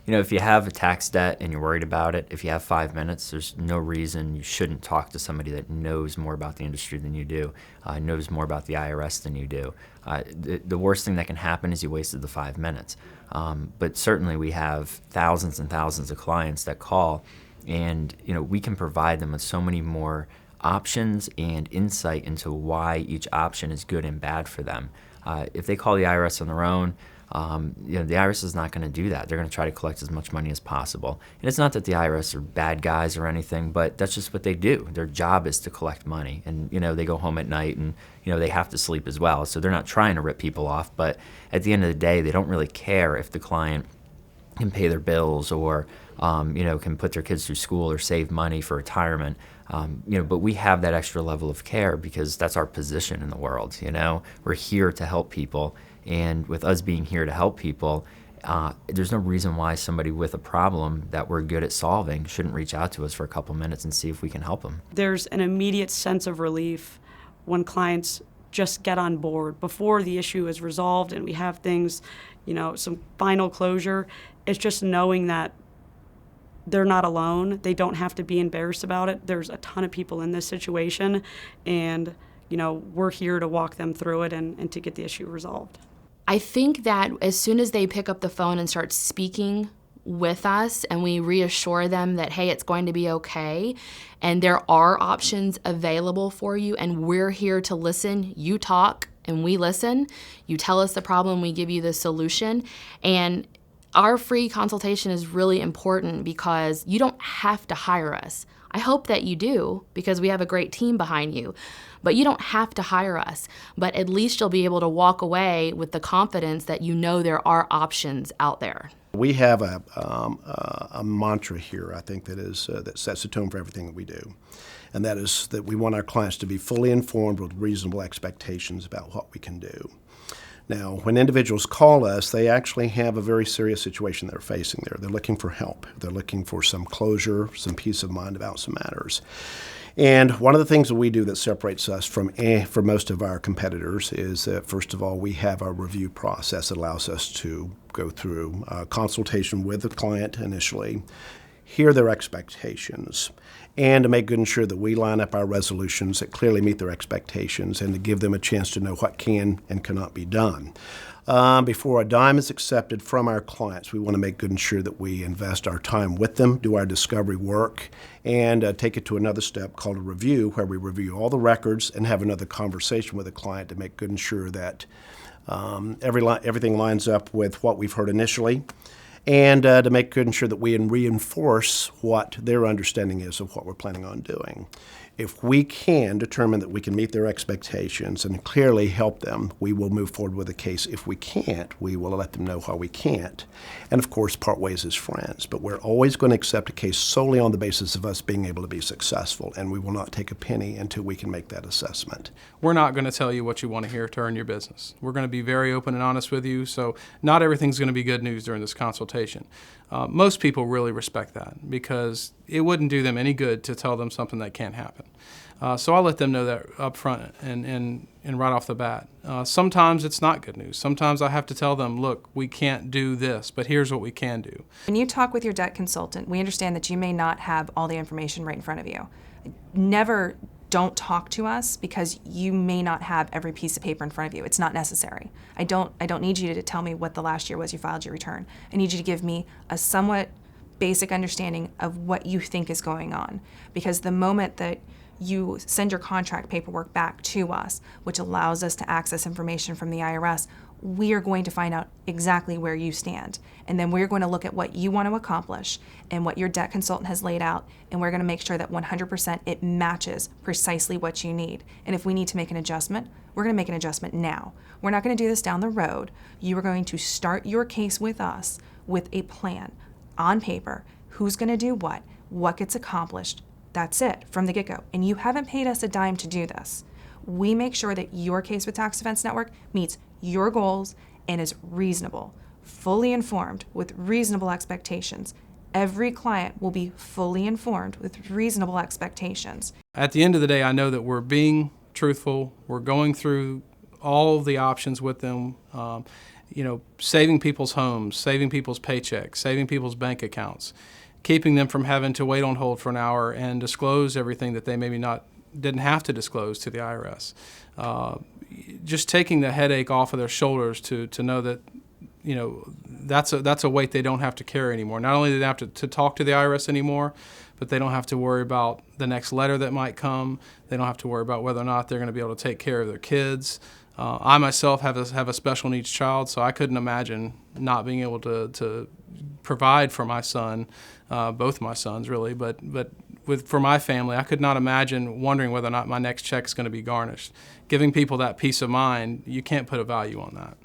if you have a tax debt and you're worried about it, if you have 5 minutes, there's no reason you shouldn't talk to somebody that knows more about the industry than you do, knows more about the IRS than you do. The worst thing that can happen is you wasted the 5 minutes. But certainly we have thousands and thousands of clients that call, and we can provide them with so many more options and insight into why each option is good and bad for them. If they call the IRS on their own, the IRS is not going to do that. They're going to try to collect as much money as possible. And it's not that the IRS are bad guys or anything, but that's just what they do. Their job is to collect money. And, they go home at night and, they have to sleep as well. So they're not trying to rip people off. But at the end of the day, they don't really care if the client can pay their bills or, can put their kids through school or save money for retirement. But we have that extra level of care because that's our position in the world. We're here to help people. And with us being here to help people, there's no reason why somebody with a problem that we're good at solving shouldn't reach out to us for a couple minutes and see if we can help them. There's an immediate sense of relief when clients just get on board before the issue is resolved and we have things, some final closure. It's just knowing that they're not alone. They don't have to be embarrassed about it. There's a ton of people in this situation, and we're here to walk them through it and to get the issue resolved. I think that as soon as they pick up the phone and start speaking with us and we reassure them that, hey, it's going to be okay and there are options available for you and we're here to listen, you talk and we listen, you tell us the problem, we give you the solution. And our free consultation is really important because you don't have to hire us. I hope that you do because we have a great team behind you, but you don't have to hire us. But at least you'll be able to walk away with the confidence that there are options out there. We have a mantra here, I think, that sets the tone for everything that we do. And that is that we want our clients to be fully informed with reasonable expectations about what we can do. Now, when individuals call us, they actually have a very serious situation they're facing there. They're looking for help. They're looking for some closure, some peace of mind about some matters. And one of the things that we do that separates us from most of our competitors is that, first of all, we have our review process that allows us to go through a consultation with the client initially, hear their expectations, and to make good and sure that we line up our resolutions that clearly meet their expectations and to give them a chance to know what can and cannot be done. Before a dime is accepted from our clients, we want to make good and sure that we invest our time with them, do our discovery work, and take it to another step called a review, where we review all the records and have another conversation with the client to make good and sure that everything lines up with what we've heard initially, and to make good and sure that we reinforce what their understanding is of what we're planning on doing. If we can determine that we can meet their expectations and clearly help them, we will move forward with the case. If we can't, we will let them know why we can't. And of course, part ways as friends. But we're always going to accept a case solely on the basis of us being able to be successful, and we will not take a penny until we can make that assessment. We're not going to tell you what you want to hear to earn your business. We're going to be very open and honest with you, so not everything's going to be good news during this consultation. Most people really respect that because it wouldn't do them any good to tell them something that can't happen. So I'll let them know that up front and right off the bat. Sometimes it's not good news. Sometimes I have to tell them, look, we can't do this, but here's what we can do. When you talk with your debt consultant, we understand that you may not have all the information right in front of you. Never don't talk to us because you may not have every piece of paper in front of you. It's not necessary. I don't need you to tell me what the last year was you filed your return. I need you to give me a somewhat basic understanding of what you think is going on. Because the moment that you send your contract paperwork back to us, which allows us to access information from the IRS, we are going to find out exactly where you stand. And then we're going to look at what you want to accomplish and what your debt consultant has laid out, and we're going to make sure that 100% it matches precisely what you need. And if we need to make an adjustment, we're going to make an adjustment now. We're not going to do this down the road. You are going to start your case with us with a plan on paper, who's going to do what gets accomplished. That's it from the get-go. And you haven't paid us a dime to do this. We make sure that your case with Tax Defense Network meets your goals and is reasonable, fully informed with reasonable expectations. Every client will be fully informed with reasonable expectations. At the end of the day, I know that we're being truthful. We're going through all of the options with them. saving people's homes, saving people's paychecks, saving people's bank accounts, keeping them from having to wait on hold for an hour and disclose everything that they maybe didn't have to disclose to the IRS. Just taking the headache off of their shoulders to know that that's a weight they don't have to carry anymore. Not only do they have to talk to the IRS anymore, but they don't have to worry about the next letter that might come. They don't have to worry about whether or not they're going to be able to take care of their kids. I myself have a special needs child, so I couldn't imagine not being able to provide for my son, both my sons really, but for my family, I could not imagine wondering whether or not my next check is going to be garnished. Giving people that peace of mind, you can't put a value on that.